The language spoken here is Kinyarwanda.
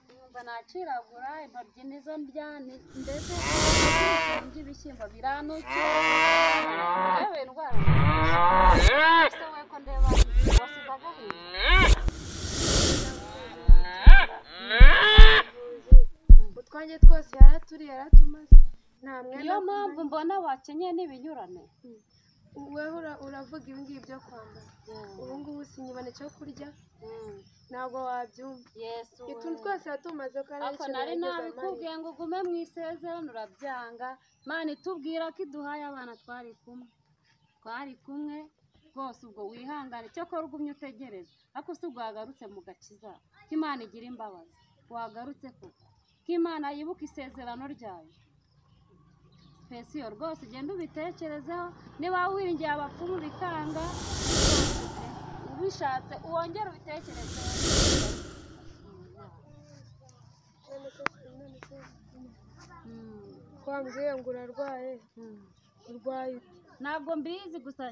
numva naciragura intoryi nizo ndya ndetse ibishyimbo biranukira yewe indwara ese we ko ndeba wasize agahinda utwanjye twose yaraturiye yaratumaze nta mwenda niyo mpamvu mbona wakenyeye n'ibinyurane wewe uravuga ibi ngibi byo kwambara ubu ngubu sinyibona icyo kurya ntabwo wabyumva utuntu twose yatumaze ko ariko nari nabikubwiye ngo ugume mu isezerano urabyanga Imana itubwira ko iduhaye abana twari kumwe rwose ubwo wihangane cyakora ugumye utegereza ariko si ubwo wagarutse mu gakiza ko Imana igira imbabazi wagarutse koko ko Imana yibuka isezerano ryayo Pesiyo rwose ugenda ubitekerezeho niba wiringiye abapfumu bikanga ubishatse uwongere ubitekerezeho twambwiye ngo urarwaye urwaye ntabwo mbizi gusa